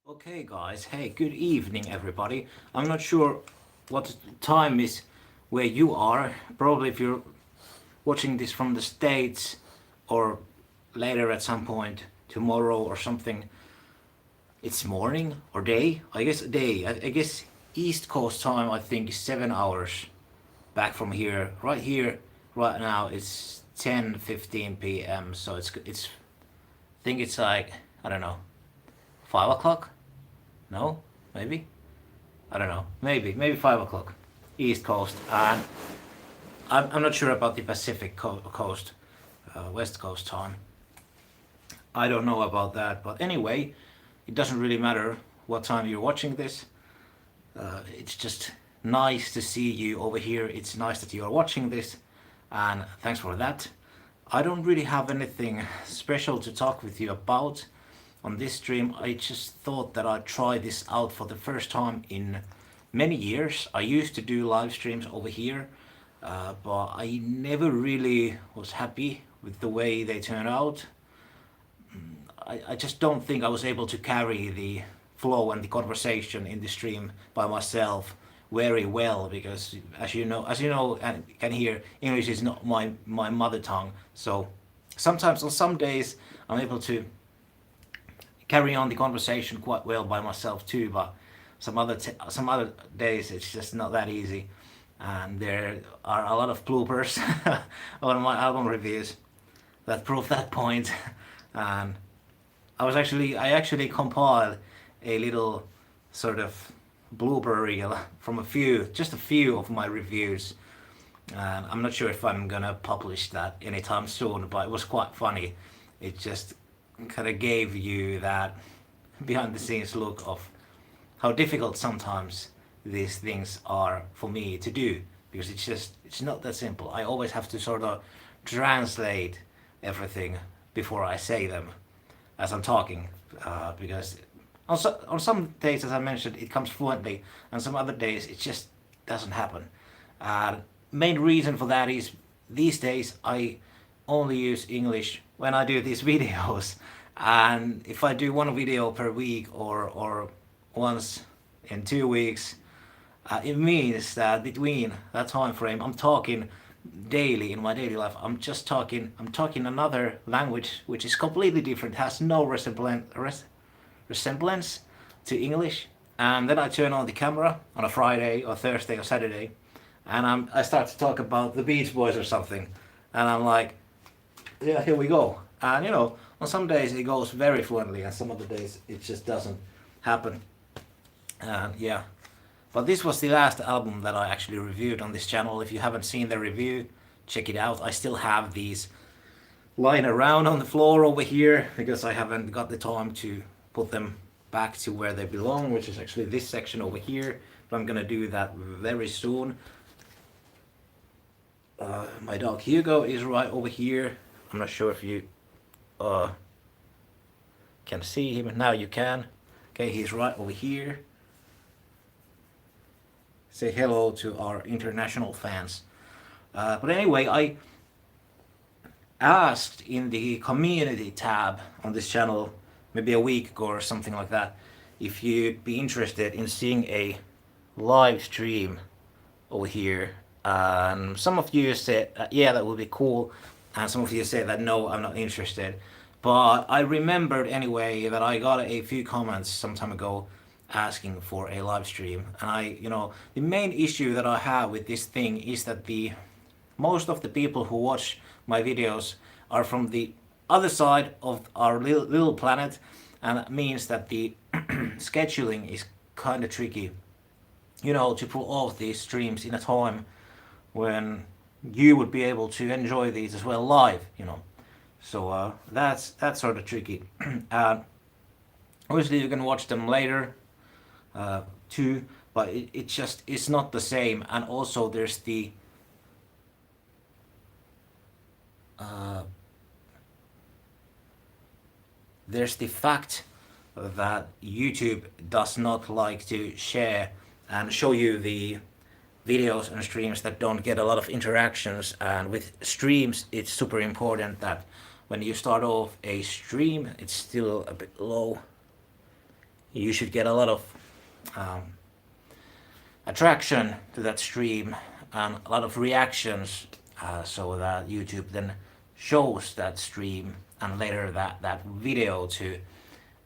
Okay, guys. Hey, good evening, everybody. I'm not sure what time is where you are. Probably if you're watching this from the States or later at some point tomorrow or something, it's morning or day. I guess day. I guess East Coast time, I think, is 7 hours back from here. Right here, right now, it's 10:15 p.m. So it's I think it's like, I don't know, 5 o'clock. No, maybe. I don't know. Maybe 5 o'clock, East Coast, and I'm not sure about the Pacific Coast, West Coast time. I don't know about that, but anyway, it doesn't really matter what time you're watching this. It's just nice to see you over here. It's nice that you are watching this, and thanks for that. I don't really have anything special to talk with you about on this stream. I just thought that I'd try this out for the first time in many years. I used to do live streams over here, but I never really was happy with the way they turned out. I just don't think I was able to carry the flow and the conversation in the stream by myself very well because as you know and can hear, English is not my mother tongue. So sometimes on some days I'm able to carry on the conversation quite well by myself too, but some other days it's just not that easy, and there are a lot of bloopers on my album reviews that prove that point. And I actually compiled a little sort of blooper reel from just a few of my reviews, and I'm not sure if I'm gonna publish that anytime soon, but it was quite funny. It just kind of gave you that behind the scenes look of how difficult sometimes these things are for me to do, because it's not that simple. I always have to sort of translate everything before I say them as I'm talking, because on some days, as I mentioned, it comes fluently, and some other days it just doesn't happen. Main reason for that is these days I only use English when I do these videos, and if I do one video per week or once in 2 weeks, it means that between that time frame I'm talking daily in my daily life. I'm talking another language which is completely different, has no resemblance to English, and then I turn on the camera on a Friday or Thursday or Saturday, and I start to talk about the Beach Boys or something, and I'm like, yeah, here we go. And on some days it goes very fluently, and some other days it just doesn't happen. And yeah, but this was the last album that I actually reviewed on this channel. If you haven't seen the review, check it out. I still have these lying around on the floor over here because I haven't got the time to put them back to where they belong, which is actually this section over here. But I'm gonna do that very soon. My dog Hugo is right over here. I'm not sure if you can see him. Now you can. Okay, he's right over here. Say hello to our international fans. But anyway, I asked in the community tab on this channel maybe a week ago or something like that if you'd be interested in seeing a live stream over here. Some of you said, yeah, that would be cool, and some of you said that no, I'm not interested. But I remembered anyway that I got a few comments some time ago asking for a live stream, and the main issue that I have with this thing is that the most of the people who watch my videos are from the other side of our little planet, and that means that the scheduling is kind of tricky, to pull off these streams in a time when you would be able to enjoy these as well live. So that's sort of tricky. Obviously you can watch them later too, but it's not the same. And also there's the fact that YouTube does not like to share and show you the videos and streams that don't get a lot of interactions. And with streams, it's super important that when you start off a stream, it's still a bit low. you should get a lot of um, attraction to that stream and a lot of reactions, so that YouTube then shows that stream and later that video to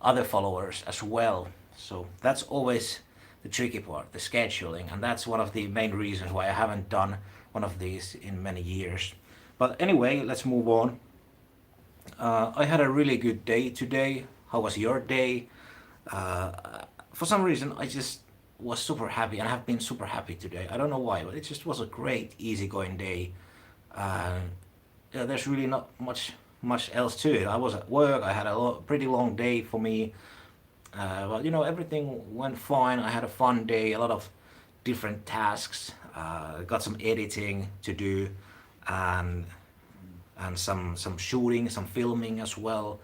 other followers as well. So that's always the tricky part, the scheduling, and that's one of the main reasons why I haven't done one of these in many years. But anyway, let's move on. I had a really good day today. How was your day? Uh, for some reason, I just was super happy and have been super happy today. I don't know why, but it just was a great, easygoing day. Yeah, there's really not much else to it. I was at work. I had a pretty long day for me. But you know, everything went fine. I had a fun day. A lot of different tasks. Got some editing to do, and some shooting, some filming as well.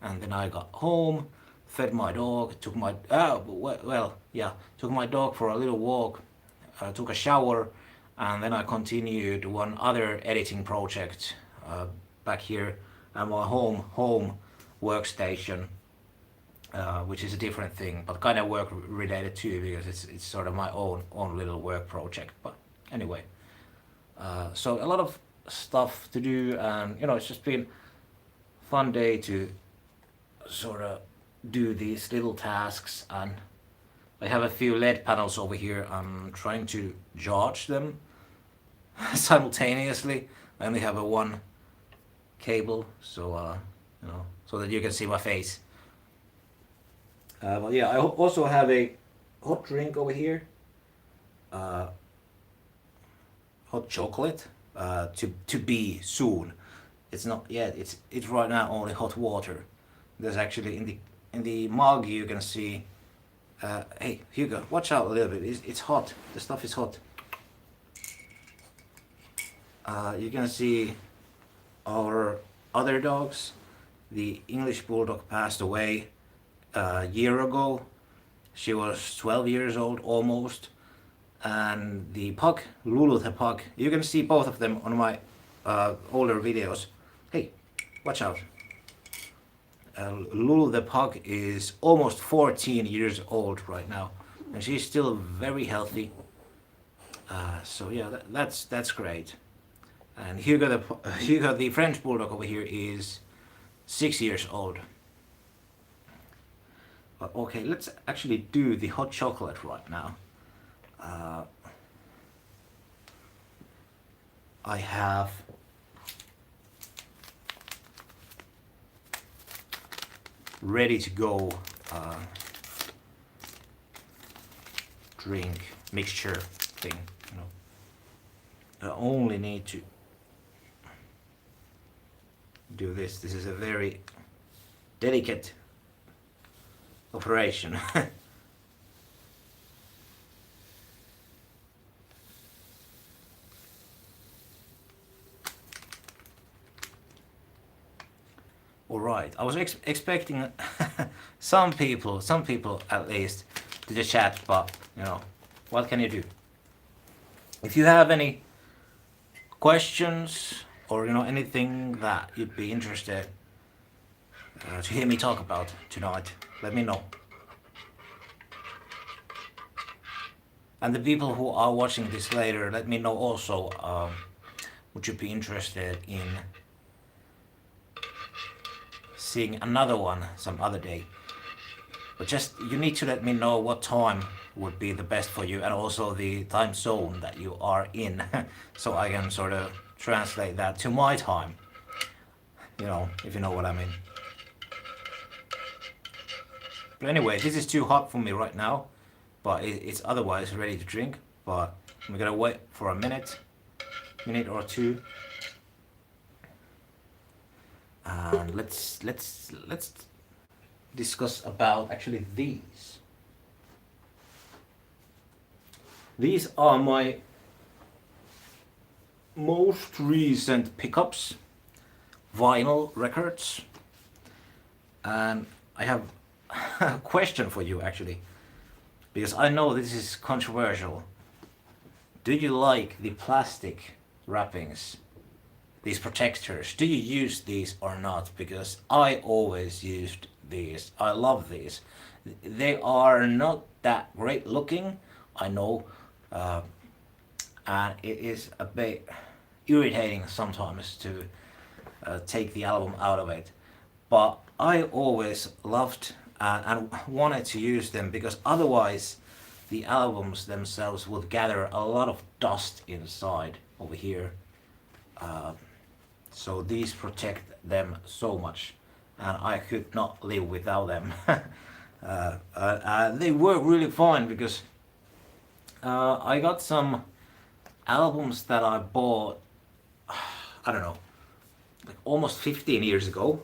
And then I got home, fed my dog, took my took my dog for a little walk, took a shower, and then I continued one other editing project back here at my home workstation, which is a different thing, but kind of work related too, because it's sort of my own little work project. But anyway, so a lot of stuff to do, and you know, it's just been fun day to sort of do these little tasks. And I have a few LED panels over here. I'm trying to charge them simultaneously. I only have a one cable, so you know, so that you can see my face. But yeah, I also have a hot drink over here, uh, hot chocolate, to be soon. It's not yet. It's right now only hot water. There's actually in the mug you can see. Hey Hugo, watch out a little bit. It's hot. The stuff is hot. You can see our other dogs. The English Bulldog passed away a year ago. She was 12 years old almost. And the pug, Lulu the pug, you can see both of them on my older videos. Hey, watch out. Lulu the pug is almost 14 years old right now, and she's still very healthy. So yeah, that's great. And Hugo the French bulldog over here is 6 years old. But okay, let's actually do the hot chocolate right now. I have ready to go drink mixture thing. You know, I only need to do this. This is a very delicate operation. All right, I was expecting some people at least to the chat, but you know, what can you do? If you have any questions or you know anything that you'd be interested to hear me talk about tonight, let me know. And the people who are watching this later, let me know also. Would you be interested in seeing another one some other day? But just you need to let me know what time would be the best for you, and also the time zone that you are in, so I can sort of translate that to my time. You know, if you know what I mean. But anyway, this is too hot for me right now, but it's otherwise ready to drink. But I'm gonna wait for a minute or two. And let's discuss about actually these. These are my most recent pickups, vinyl records, and I have a question for you actually, because I know this is controversial. Do you like the plastic wrappings? These protectors, do you use these or not? Because I always used these. I love these. They are not that great looking, I know, uh, and it is a bit irritating sometimes to take the album out of it. But I always loved and wanted to use them because otherwise the albums themselves would gather a lot of dust inside over here. Uh, so these protect them so much, and I could not live without them. They work really fine because I got some albums that I bought, I don't know, like almost 15 years ago,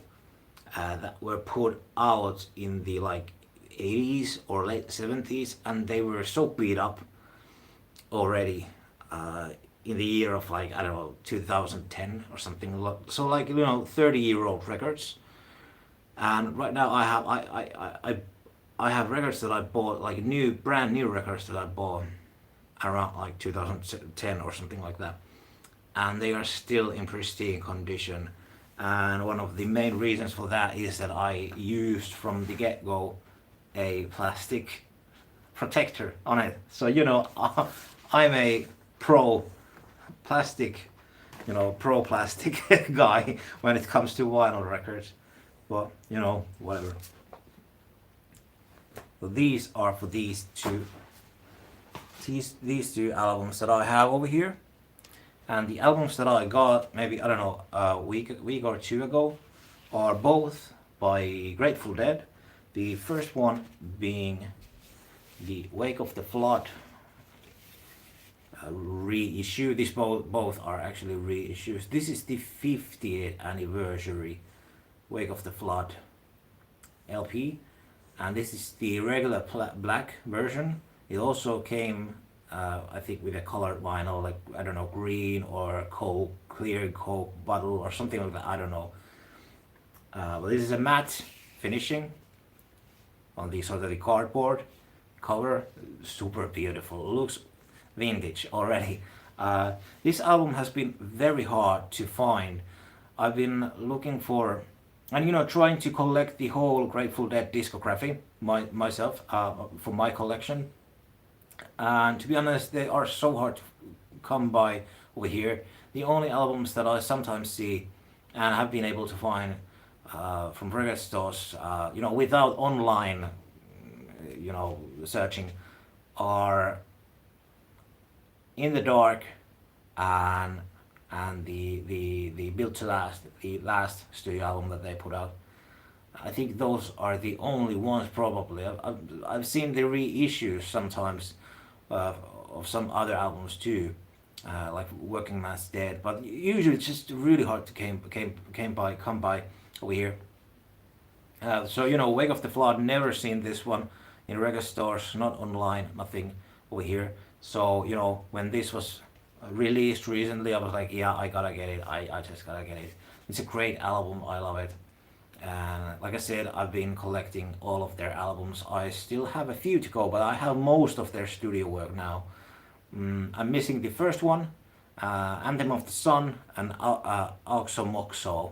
that were put out in the like 80s or late 70s, and they were so beat up already in the year of like, I don't know, 2010 or something. So like, 30-year-old records. And right now I have records that I bought, like brand new records that I bought around like 2010 or something like that, and they are still in pristine condition. And one of the main reasons for that is that I used from the get-go a plastic protector on it. So I'm a pro plastic, pro plastic guy when it comes to vinyl records. But whatever. So these are for these two albums that I have over here. And the albums that I got, maybe, I don't know, a week or two ago, are both by Grateful Dead. The first one being the Wake of the Flood reissue. These both are actually reissues. This is the 50th anniversary Wake of the Flood LP, and this is the regular black version. It also came, I think, with a colored vinyl, like, I don't know, green or Coke, clear Coke bottle or something like that, I don't know. But this is a matte finishing on the sort of the cardboard cover. Super beautiful, looks vintage already. This album has been very hard to find. I've been looking for, and trying to collect the whole Grateful Dead discography myself, for my collection. And to be honest, they are so hard to come by over here. The only albums that I sometimes see and have been able to find from record stores, without online, searching, are In the Dark and the Built to Last, the last studio album that they put out. I think those are the only ones probably. I've seen the reissues sometimes of some other albums too, like Working Man's Dead, but usually it's just really hard to come by over here. So Wake of the Flood, never seen this one in record stores, not online, nothing over here. So when this was released recently, I was like, yeah, I gotta get it. I just gotta get it. It's a great album. I love it. And like I said, I've been collecting all of their albums. I still have a few to go, but I have most of their studio work now. I'm missing the first one, Anthem of the Sun, and Oxo Moxo.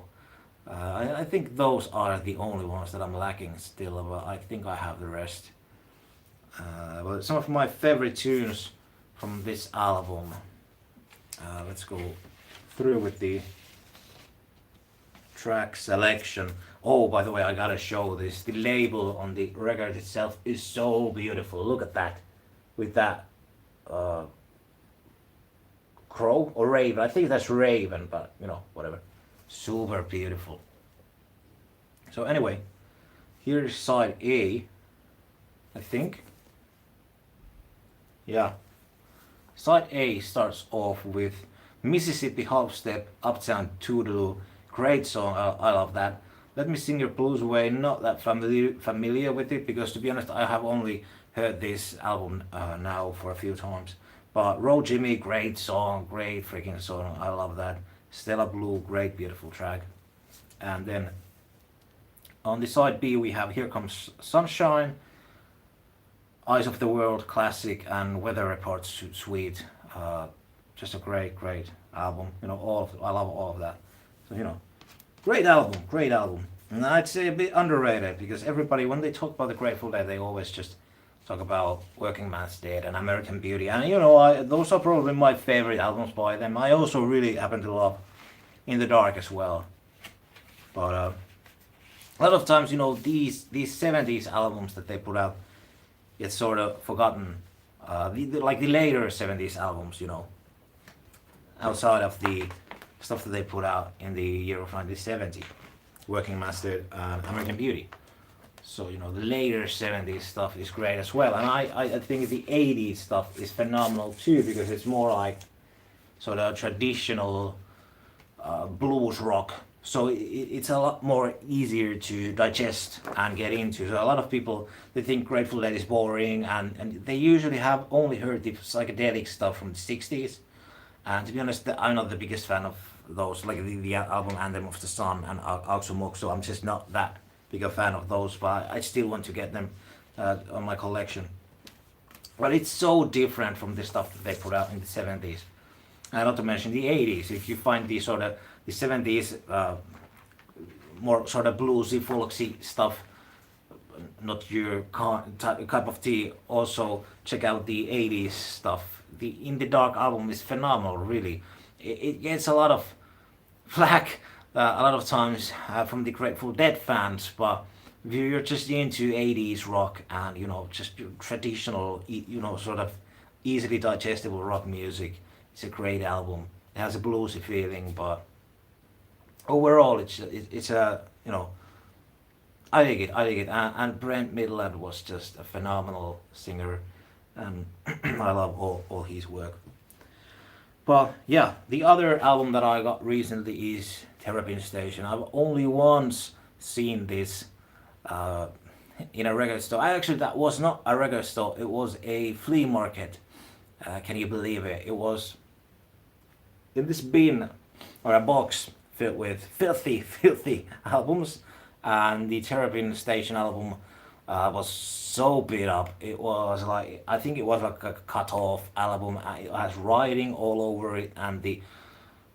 I think those are the only ones that I'm lacking still, but I think I have the rest. But some of my favorite tunes from this album. Let's go through with the track selection. Oh, by the way, I gotta show this. The label on the record itself is so beautiful. Look at that. With that crow or raven. I think that's raven, but whatever. Super beautiful. So anyway, here's side A, I think. Yeah. Side A starts off with Mississippi Half-Step, Uptown Toodaloo. Great song, I love that. Let Me Sing Your Blues Away, not that familiar with it, because to be honest, I have only heard this album now for a few times. But Roll Jimmy, great song, great freaking song, I love that. Stella Blue, great beautiful track. And then on the side B we have Here Comes Sunshine, Eyes of the World, classic, and Weather Report, sweet. Just a great album. I love all of that. So great album. No, I'd say a bit underrated because everybody, when they talk about the Grateful Dead, they always just talk about Working Man's Dead and American Beauty, and you know, those are probably my favorite albums by them. I also really happen to love In the Dark as well, but a lot of times, you know, these '70s albums that they put out get sort of forgotten. Like the later '70s albums, you know, outside of the stuff that they put out in the year of 1970, Working Man's Dead and American Beauty. So, you know, the later '70s stuff is great as well. And I think the '80s stuff is phenomenal too because it's more like sort of traditional blues rock. So it's a lot more easier to digest and get into. So a lot of people, they think Grateful Dead is boring, and they usually have only heard the psychedelic stuff from the '60s. And to be honest, I'm not the biggest fan of those, like the album Anthem of the Sun and Auxumok, so I'm just not that big a fan of those, but I still want to get them on my collection. But it's so different from the stuff that they put out in the '70s. And not to mention the '80s. If you find the sort of the '70s more sort of bluesy, folksy stuff, not your cup of tea, also check out the '80s stuff. The In the Dark album is phenomenal, really. It gets a lot of flack a lot of times from the Grateful Dead fans, but if you're just into '80s rock and you know just traditional, you know, sort of easily digestible rock music, it's a great album. It has a bluesy feeling, but overall, it's a, you know, I dig it. I dig it. And Brent Midland was just a phenomenal singer, and I love all his work. But yeah, the other album that I got recently is Therapy Station. I've only once seen this uh, in a record store. Actually, that was not a record store. It was a flea market. Can you believe it? It was in this bin or a box filled with filthy, filthy albums, and the Therapy Station album was so beat up. It was like, I think it was like a cut off album. It has writing all over it, and the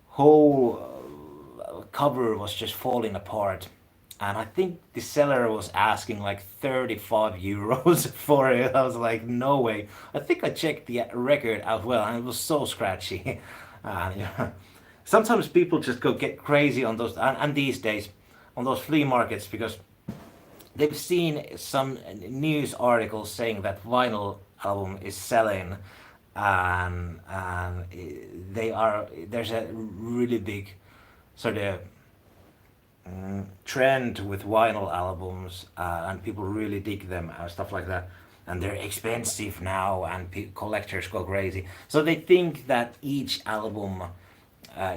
whole cover was just falling apart. And I think the seller was asking like 35 euros for it. I was like, no way. I think I checked the record as well, and it was so scratchy. Yeah. Sometimes people just go get crazy on those, and these days, on those flea markets because they've seen some news articles saying that vinyl album is selling, and they are there's a really big sort of trend with vinyl albums, and people really dig them and stuff like that. And they're expensive now, and collectors go crazy. So they think that each album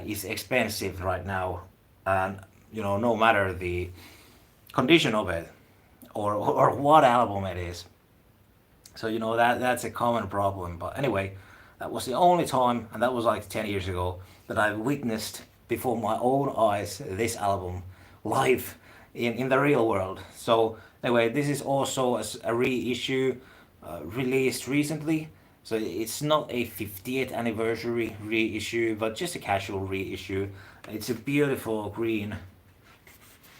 is expensive right now, and you know, no matter the condition of it or what album it is. So you know that's a common problem. But anyway, that was the only time, and that was like 10 years ago, that I witnessed before my own eyes this album live in the real world. So anyway, this is also a reissue released recently. So it's not a 50th anniversary reissue, but just a casual reissue. It's a beautiful green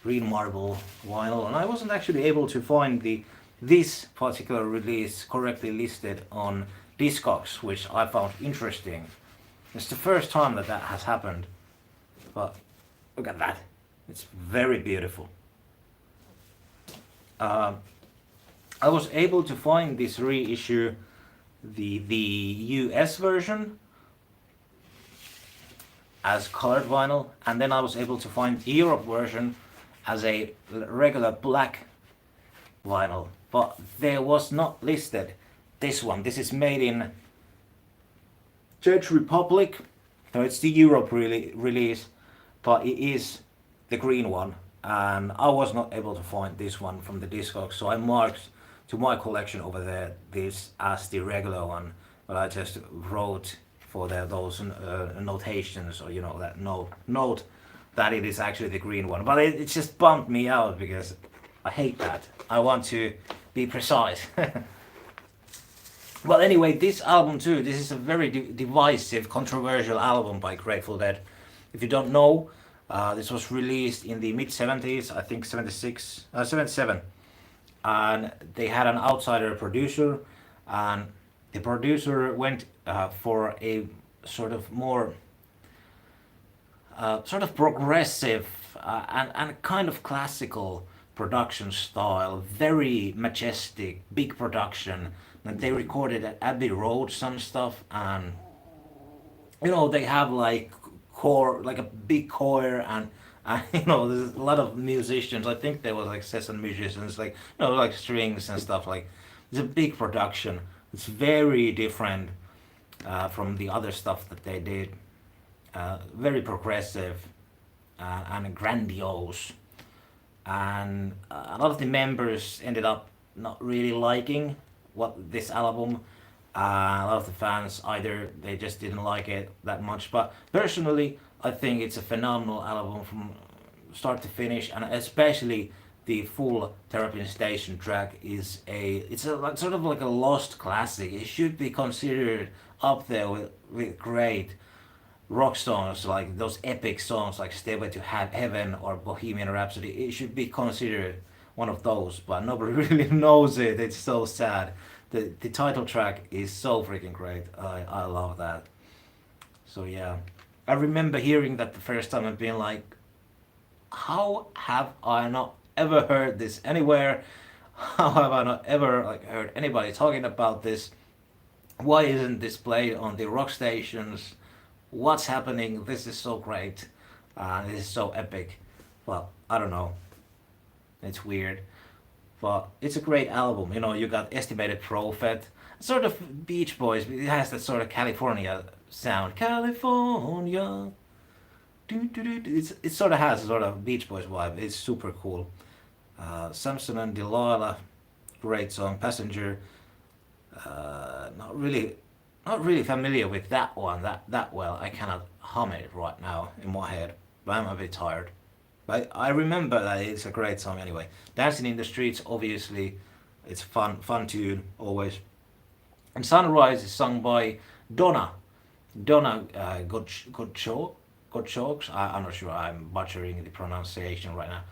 marble vinyl, and I wasn't actually able to find this particular release correctly listed on Discogs, which I found interesting. It's the first time that that has happened, but look at that. It's very beautiful. Uh, I was able to find this reissue, the US version as colored vinyl, and then I was able to find the Europe version as a regular black vinyl, but there was not listed this one. This is made in Czech Republic, so it's the Europe release, but it is the green one, and I was not able to find this one from the Discogs, so I marked to my collection over there this as the regular one, but I just wrote for those notations, or you know, that note that it is actually the green one. But it just bummed me out because I hate that. I want to be precise. Well, anyway, this album too, this is a very divisive, controversial album by Grateful Dead. If you don't know, This was released in the mid 70s, I think 76, 77, and they had an outsider producer, and the producer went for a sort of more sort of progressive and kind of classical production style, very majestic, big production. And they recorded at Abbey Road some stuff, and they have like core, like a big choir, and there's a lot of musicians. I think there was like session musicians, like like strings and stuff. Like it's a big production. It's very different from the other stuff that they did. Very progressive and grandiose. And a lot of the members ended up not really liking what this album. A lot of the fans either they just didn't like it that much. But personally, I think it's a phenomenal album from start to finish, and especially the full Therapy Station track is it's a like, sort of like a lost classic. It should be considered up there with great rock songs, like those epic songs like Stairway to Heaven or Bohemian Rhapsody. It should be considered one of those, but nobody really knows it. It's so sad. The title track is so freaking great. I love that. So yeah, I remember hearing that the first time and being like, how have I not ever heard this anywhere? How have I not ever like heard anybody talking about this? Why isn't this played on the rock stations? What's happening? This is so great. This is so epic. Well, I don't know. It's weird. But it's a great album. You got Estimated Prophet, sort of Beach Boys. It has that sort of California sound. California. It sort of has a sort of Beach Boys vibe. It's super cool. Samson and Delilah, great song. Passenger, not really familiar with that one that well. I cannot hum it right now in my head, but I'm a bit tired. But I remember that it's a great song anyway. Dancing in the Streets, obviously, it's fun tune always. And Sunrise is sung by Donna. Donna Gottschalk. I'm not sure. I'm butchering the pronunciation right now,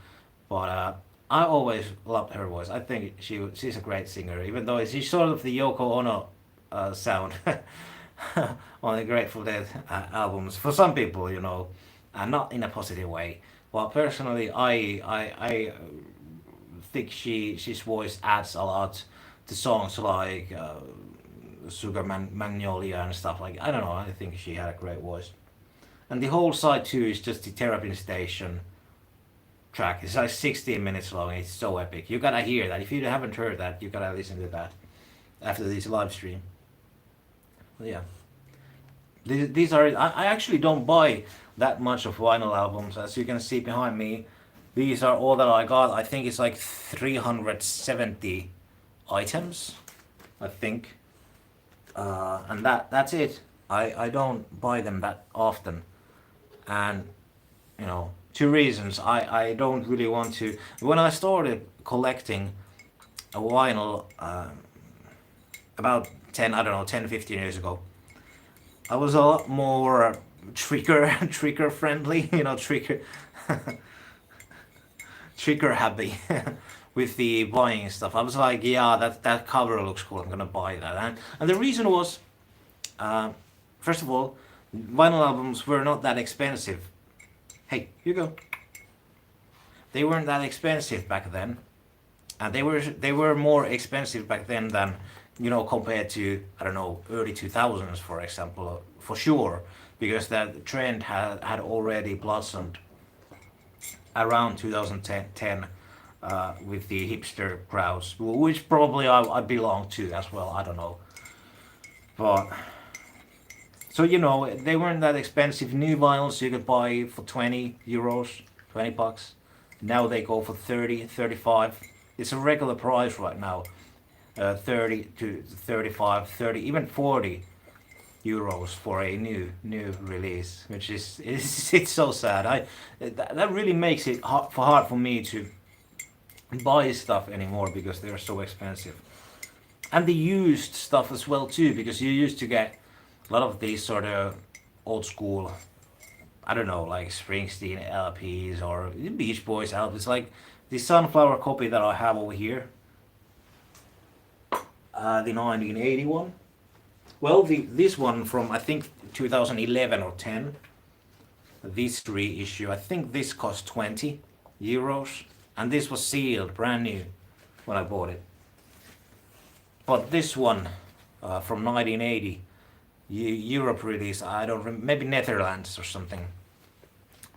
but I always loved her voice. I think she's a great singer, even though she's sort of the Yoko Ono sound on the Grateful Dead albums for some people, and not in a positive way. Well, personally, I think she's voice adds a lot to songs like Magnolia and stuff like. I don't know. I think she had a great voice, and the whole side too is just the Therapy Station track. It's like 16 minutes long. It's so epic. You gotta hear that. If you haven't heard that, you gotta listen to that after this live stream. Well, yeah, these are. I actually don't buy that much of vinyl albums, as you can see behind me. These are all that I got. I think it's like 370 items, I think, and that's it. I don't buy them that often, and two reasons. I don't really want to. When I started collecting a vinyl about 10, I don't know, 10, 15 years ago, I was a lot more trigger friendly, trigger trigger happy with the buying stuff. I was like, yeah, that cover looks cool. I'm gonna buy that. And the reason was, first of all, vinyl albums were not that expensive. Hey, you go. They weren't that expensive back then, and they were more expensive back then than compared to, I don't know, early 2000s, for example, for sure, because that trend had already blossomed around 2010 with the hipster crowds, which probably I belong to as well. I don't know, but so they weren't that expensive. New vinyls you could buy for 20 euros, 20 bucks. Now they go for 30, 35. It's a regular price right now. 30 to 35, 30, even 40 euros for a new release, which is it's so sad. That really makes it hard for me to buy stuff anymore because they're so expensive. And the used stuff as well too, because you used to get a lot of these sort of old school I don't know, like Springsteen LPs or the Beach Boys LPs. Like the Sunflower copy that I have over here, the 1981. Well, this one from I think 2011 or 10. This reissue, I think this cost 20 euros, and this was sealed, brand new, when I bought it. But this one from 1980, Europe release, I don't remember, maybe Netherlands or something.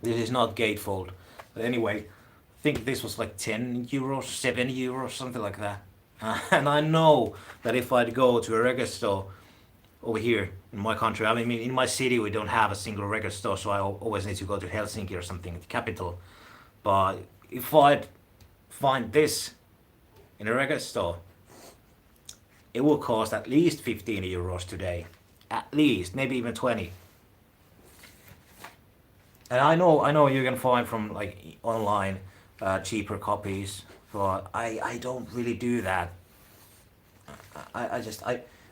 This is not gatefold. But anyway, I think this was like 10 euros, 7 euros, something like that. And I know that if I'd go to a record store over here in my country, I mean, in my city we don't have a single record store, so I always need to go to Helsinki or something, the capital. But if I'd find this in a record store, it will cost at least 15 euros today. At least, maybe even 20. And I know you can find from like online cheaper copies, but I don't really do that.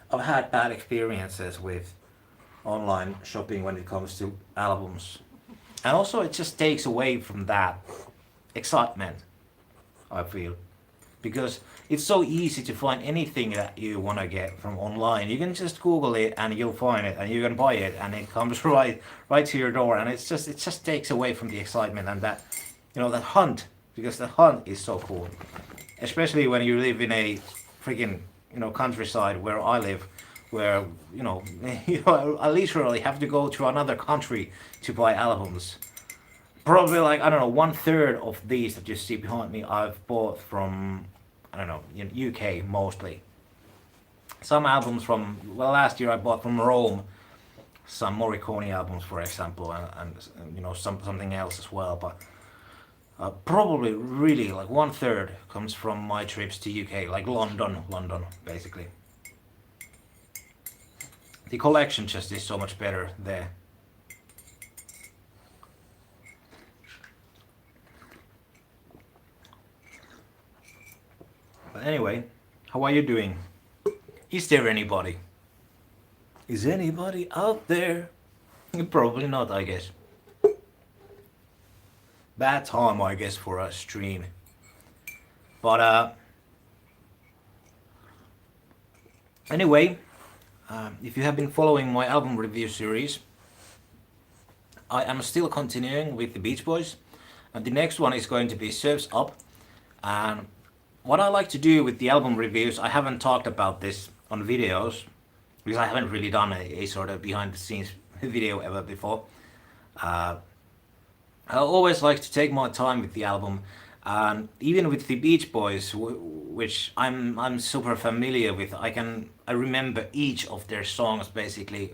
I've had bad experiences with online shopping when it comes to albums, and also it just takes away from that excitement, I feel, because it's so easy to find anything that you want to get from online. You can just Google it and you'll find it and you can buy it and it comes right to your door, and it just takes away from the excitement and that, you know, that hunt, because the hunt is so cool, especially when you live in a freaking, you know, countryside where I live, where, you know, I literally have to go to another country to buy albums. Probably like, I don't know, 1/3 of these that you see behind me I've bought from, I don't know, UK mostly. Some albums from, well, last year I bought from Rome, some Morricone albums, for example, and you know, something else as well. But probably really like 1/3 comes from my trips to UK, like London, basically. The collection just is so much better there. But anyway, how are you doing? Is there anybody? Is anybody out there? Probably not, I guess. Bad time, I guess, for a stream. But anyway, if you have been following my album review series, I am still continuing with the Beach Boys, and the next one is going to be Surf's Up. And what I like to do with the album reviews, I haven't talked about this on videos, because I haven't really done a sort of behind the scenes video ever before. I always like to take my time with the album, and even with the Beach Boys, which I'm super familiar with, I remember each of their songs basically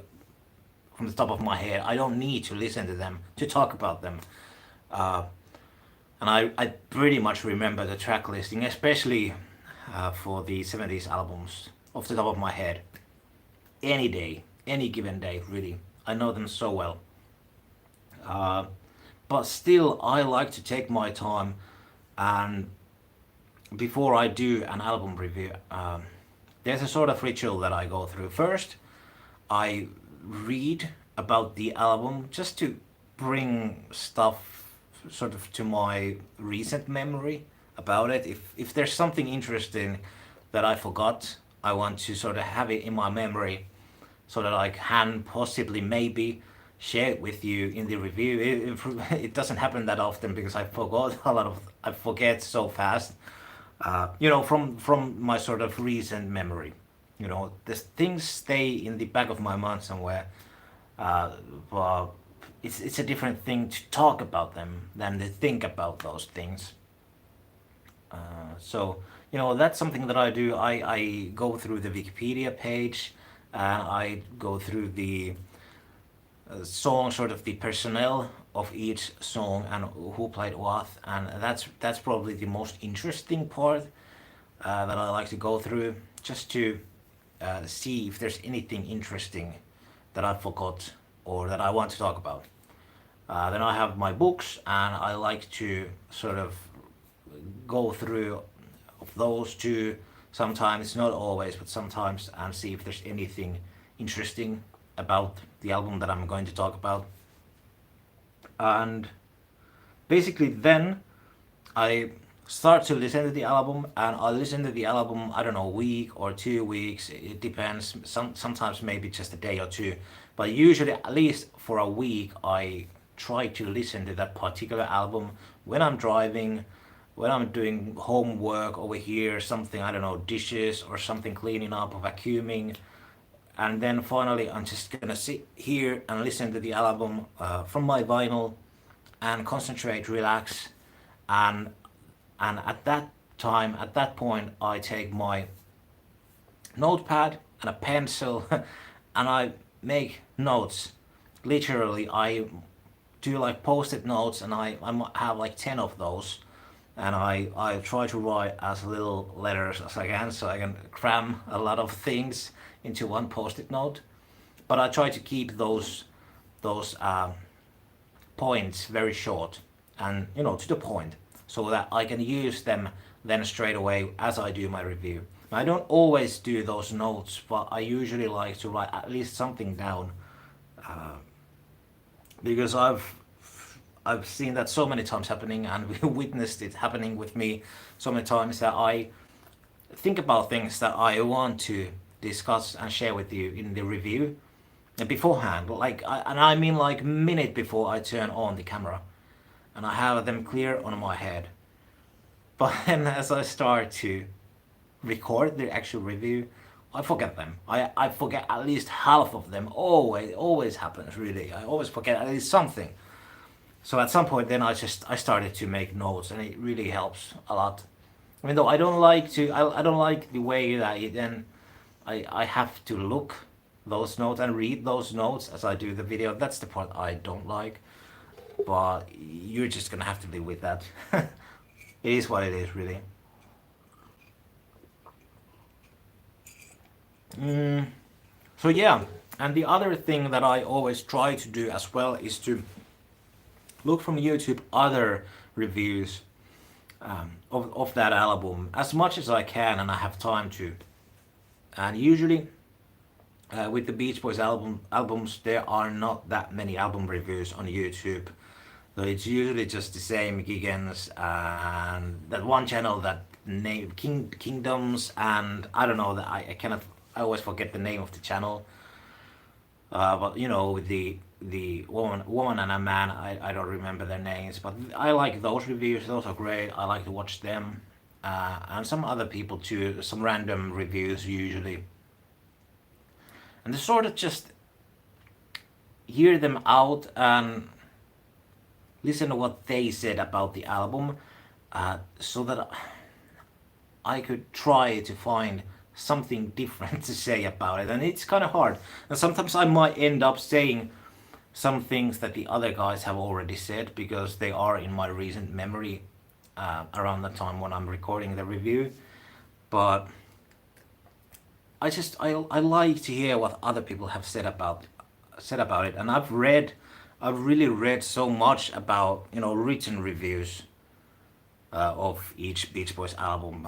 from the top of my head. I don't need to listen to them to talk about them. And I pretty much remember the track listing, especially for the 70s albums, off the top of my head. Any day, any given day, really. I know them so well. But still, I like to take my time, and before I do an album review, there's a sort of ritual that I go through. First, I read about the album just to bring stuff sort of to my recent memory about it. If there's something interesting that I forgot, I want to sort of have it in my memory so that I can possibly maybe share it with you in the review. It doesn't happen that often because I forgot I forget so fast. You know, from my sort of recent memory. You know, the things stay in the back of my mind somewhere. But it's a different thing to talk about them than to think about those things. So, you know, that's something that I do. I go through the Wikipedia page, and I go through the song, sort of the personnel of each song and who played what, and that's probably the most interesting part that I like to go through, just to see if there's anything interesting that I forgot or that I want to talk about. Then I have my books, and I like to sort of go through of those too. Sometimes, not always, but sometimes, and see if there's anything interesting about the album that I'm going to talk about. and basically then I start to listen to the album, and I listen to the album, I don't know, a week or 2 weeks. It depends. Sometimes maybe just a day or two, but usually at least for a week I try to listen to that particular album when I'm driving, when I'm doing homework over here, something, I don't know, dishes or something, cleaning up or vacuuming. And then finally I'm just gonna sit here and listen to the album from my vinyl and concentrate, relax, and at that time, at that point, I take my notepad and a pencil and I make notes. Literally, I do like post-it notes, and I might have like 10 of those, and I try to write as little letters as I can so I can cram a lot of things into one post-it note. But I try to keep those points very short and, to the point, so that I can use them then straight away as I do my review. I don't always do those notes, but I usually like to write at least something down, because I've seen that so many times happening, and we witnessed it happening with me so many times, that I think about things that I want to discuss and share with you in the review beforehand, and I mean like minute before I turn on the camera, and I have them clear on my head. But then as I start to record the actual review, I forget them. I forget at least half of them. Always happens, really. I always forget at least something. So at some point then I started to make notes, and it really helps a lot. Even though I don't like the way that then I have to look those notes and read those notes as I do the video. That's the part I don't like. But you're just gonna have to live with that. It is what it is, really. So yeah, and the other thing that I always try to do as well is to look from YouTube other reviews, of that album as much as I can, and I have time to. And usually, with the Beach Boys albums, there are not that many album reviews on YouTube. So it's usually just the same Giggins and that one channel that name Kingdoms, and I don't know that I cannot, I always forget the name of the channel. But with the woman and a man, I don't remember their names, but I like those reviews. Those are great. I like to watch them, and some other people too. Some random reviews usually, and to sort of just hear them out and listen to what they said about the album, so that I could try to find something different to say about it. And it's kind of hard. And sometimes I might end up saying some things that the other guys have already said, because they are in my recent memory, around the time when I'm recording the review. But I like to hear what other people have said about it. And I've really read so much about written reviews, of each Beach Boys album,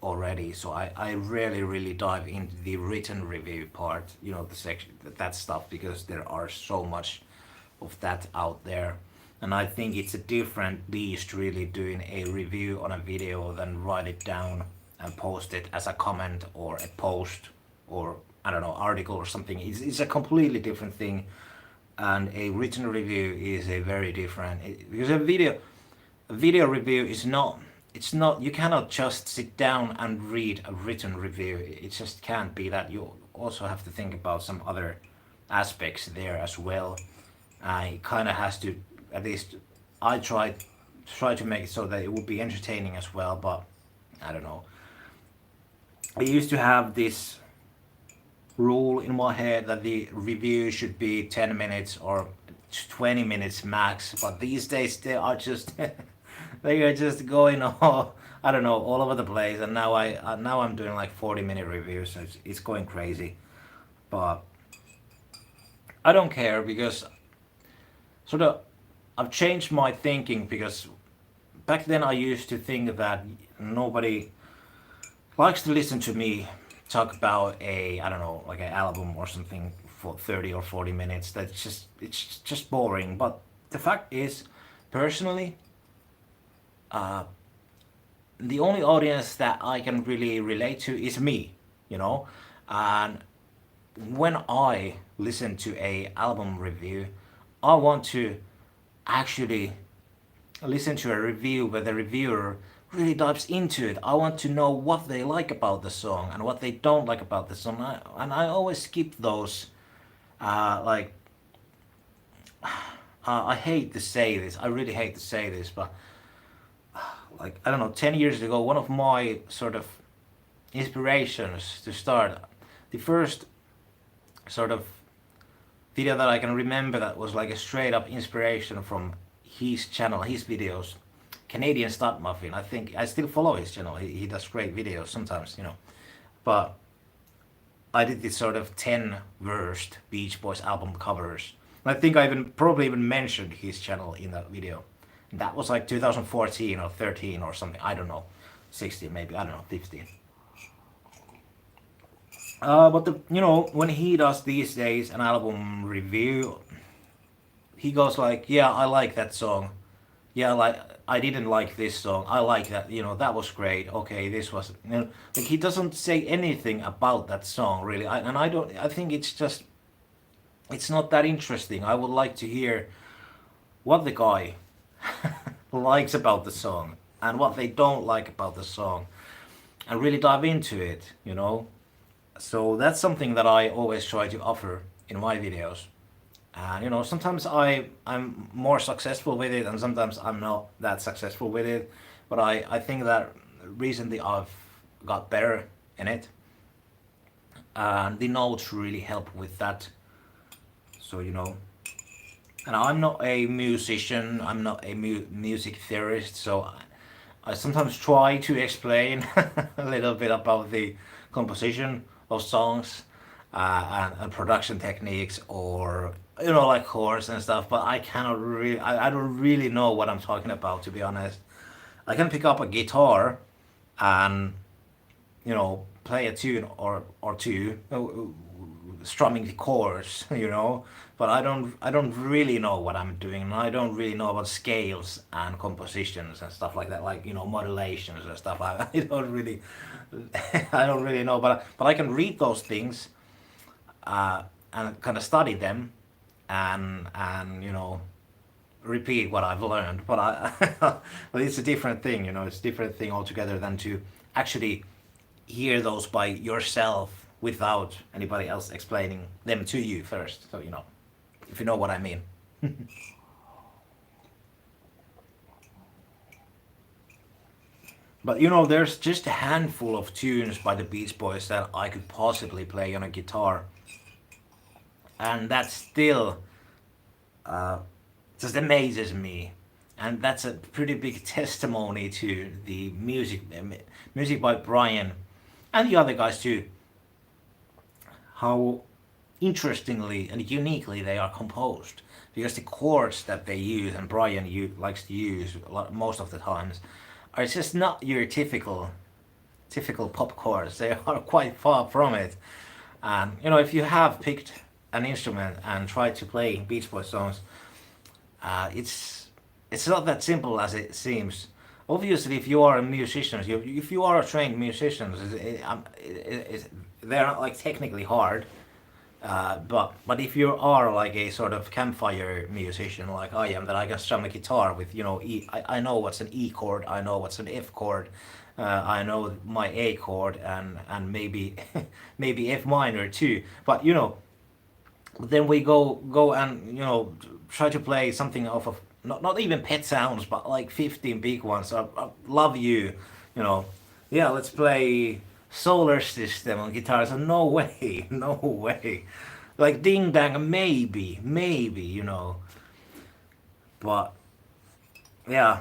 already. So I rarely really dive into the written review part, the section, that stuff, because there are so much of that out there. And I think it's a different beast really doing a review on a video than write it down and post it as a comment or a post, or I don't know, article or something. It's a completely different thing. And a written review is a very different, because a video review is not, it's not, you cannot just sit down and read a written review. It just can't be that. You also have to think about some other aspects there as well. It kind of has to, at least I try to make it so that it would be entertaining as well. But I don't know, I used to have this rule in my head that the review should be 10 minutes or 20 minutes max, but these days they are just they are just going all, I don't know, all over the place. And now I'm doing like 40-minute reviews, so it's going crazy. But I don't care, because sort of I've changed my thinking, because back then I used to think that nobody likes to listen to me talk about a, I don't know, like an album or something for 30 or 40 minutes. It's just boring. But the fact is, personally, uh, the only audience that I can really relate to is me, you know. And when I listen to a album review, I want to actually listen to a review where the reviewer really dives into it. I want to know what they like about the song and what they don't like about the song. And I always skip those. Like, I hate to say this. I really hate to say this, but like, I don't know, 10 years ago, one of my sort of inspirations to start, the first sort of video that I can remember that was like a straight up inspiration from his channel, his videos, Canadian Stud Muffin. I think I still follow his channel. He does great videos sometimes, you know. But I did this sort of 10 worst Beach Boys album covers. I think I probably even mentioned his channel in that video. And that was like 2014 or 13 or something. I don't know. 16 maybe. I don't know. 15. But you know, when he does these days an album review, he goes like, "Yeah, I like that song. Yeah, like I didn't like this song. I like that. You know, that was great. Okay, this was." You know, like he doesn't say anything about that song really. And I don't. I think it's just, it's not that interesting. I would like to hear what the guy likes about the song and what they don't like about the song, and really dive into it. You know. So that's something that I always try to offer in my videos. And you know, sometimes I'm more successful with it, and sometimes I'm not that successful with it. But I think that recently I've got better in it, and the notes really help with that. So you know, and I'm not a musician. I'm not a music theorist. So I sometimes try to explain a little bit about the composition of songs, and production techniques, or you know, like chords and stuff. But I cannot really, I don't really know what I'm talking about, to be honest. I can pick up a guitar and you know, play a tune or two, strumming the chords, you know. But I don't really know what I'm doing, and I don't really know about scales and compositions and stuff like that, like you know, modulations and stuff. I don't really, I don't really know, but I can read those things, and kind of study them, and you know, repeat what I've learned. But but it's a different thing, you know. It's a different thing altogether than to actually hear those by yourself without anybody else explaining them to you first. So you know, if you know what I mean. But you know, there's just a handful of tunes by the Beach Boys that I could possibly play on a guitar, and that still just amazes me. And that's a pretty big testimony to the music by Brian and the other guys too. How interestingly and uniquely they are composed, because the chords that they use and Brian likes to use most of the times are just not your typical pop chords. They are quite far from it. And you know, if you have picked an instrument and tried to play Beach Boys songs, it's not that simple as it seems. Obviously, if you are a musician, if you are a trained musician, they're not like technically hard. But if you are like a sort of campfire musician like I am, that I can strum a guitar with, you know, I know what's an E chord, I know what's an F chord, I know my A chord, and maybe maybe F minor too. But you know, then we go and you know, try to play something off of not even Pet Sounds, but like 15 big ones. I love you, you know. Yeah, let's play Solar System on guitar. So no way, no way. Like Ding Dang, maybe, you know. But yeah,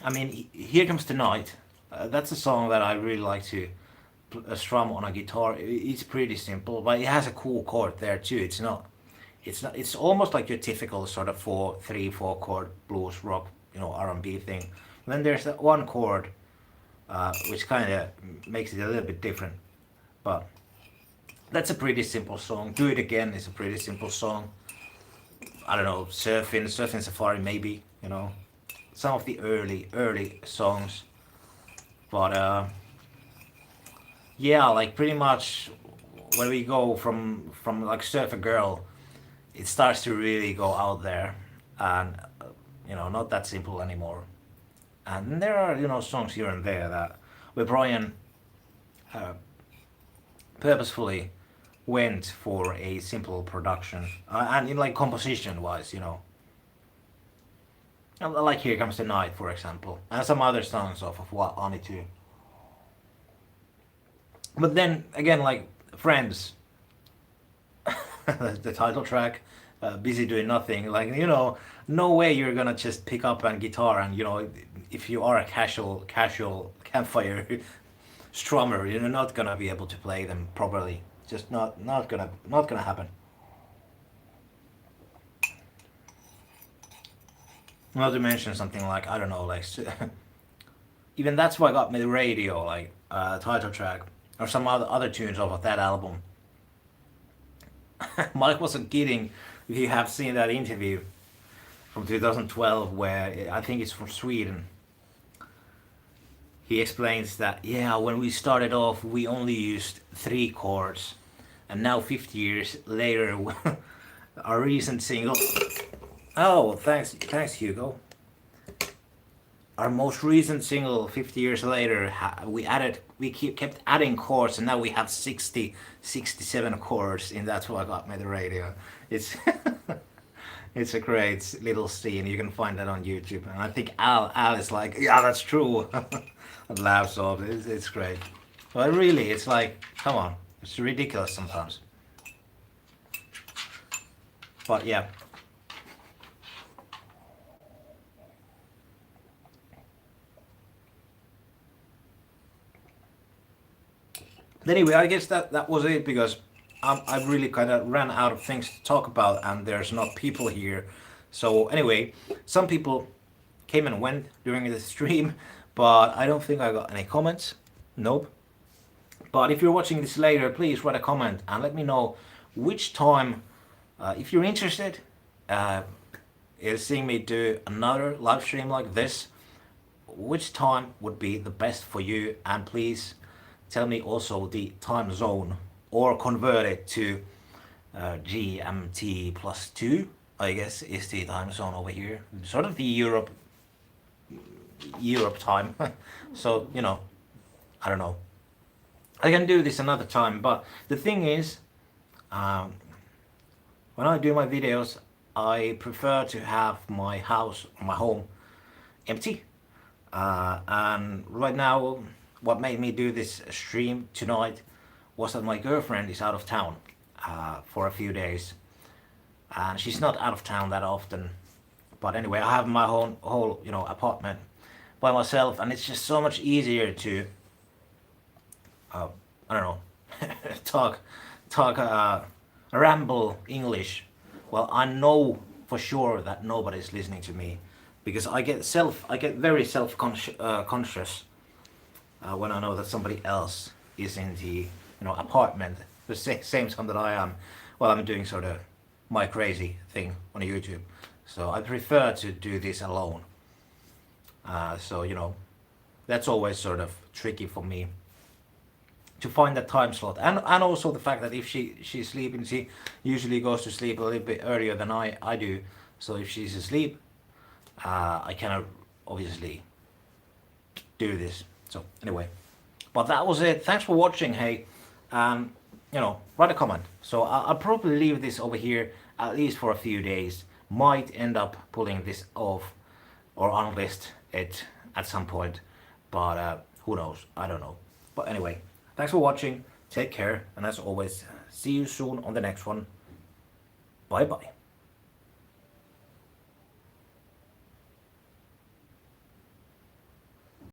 I mean, Here Comes the Night. That's a song that I really like to strum on a guitar. It's pretty simple, but it has a cool chord there too. It's not. It's almost like your typical sort of 4 chord blues rock, you know, R&B thing. Then there's that one chord, which kind of makes it a little bit different. But That's a pretty simple song. Do It Again is a pretty simple song. I don't know, Surfing Safari maybe, you know. Some of the early songs. But yeah, like pretty much when we go from like Surf a Girl, it starts to really go out there, and not that simple anymore. And there are songs here and there that where Brian uh, purposefully went for a simple production, and in like composition wise, like Here Comes the Night, for example, and some other songs off of What Ani too. But then again, like Friends, the title track, Busy Doing Nothing, like no way you're gonna just pick up a guitar and if you are a casual campfire strummer, you're not gonna be able to play them properly. Just not gonna happen. Not to mention something like, I don't know, like even That's What Got Me the Radio, like title track, or some other tunes off of that album. Mike wasn't kidding. If you have seen that interview from 2012, where I think it's from Sweden, he explains that, yeah, when we started off, we only used 3 chords, and now 50 years later, our recent single. Oh, thanks, Hugo. Our most recent single, 50 years later, kept adding chords, and now we have 67 chords in That's What Got Me the Radio. It's it's a great little scene. You can find that on YouTube, and I think Al is like, yeah, that's true. And laughs off. It's great. But really, it's like, come on, it's ridiculous sometimes. But yeah. Anyway, I guess that was it, because I really kind of ran out of things to talk about, and there's not people here. So anyway, some people came and went during the stream, but I don't think I got any comments. Nope. But if you're watching this later, please write a comment and let me know which time, if you're interested in seeing me do another live stream like this, which time would be the best for you, and please tell me also the time zone, or convert it to GMT plus 2, I guess is the time zone over here, sort of the Europe time. So I don't know, I can do this another time, but the thing is, when I do my videos, I prefer to have my house, my home, empty. And right now, what made me do this stream tonight was that my girlfriend is out of town for a few days, and she's not out of town that often. But anyway, I have my whole apartment by myself, and it's just so much easier to I don't know, talk ramble English. Well, I know for sure that nobody's listening to me, because I get very conscious when I know that somebody else is in the apartment the same time that I am, while I'm doing sort of my crazy thing on YouTube. So I prefer to do this alone. So that's always sort of tricky for me to find that time slot, and also the fact that if she's sleeping, she usually goes to sleep a little bit earlier than I do. So if she's asleep, I cannot obviously do this. So anyway, but that was it. Thanks for watching. Hey, write a comment. So I'll probably leave this over here at least for a few days. Might end up pulling this off or unlist it at some point, but who knows? I don't know. But anyway, thanks for watching. Take care, and as always, see you soon on the next one. Bye bye.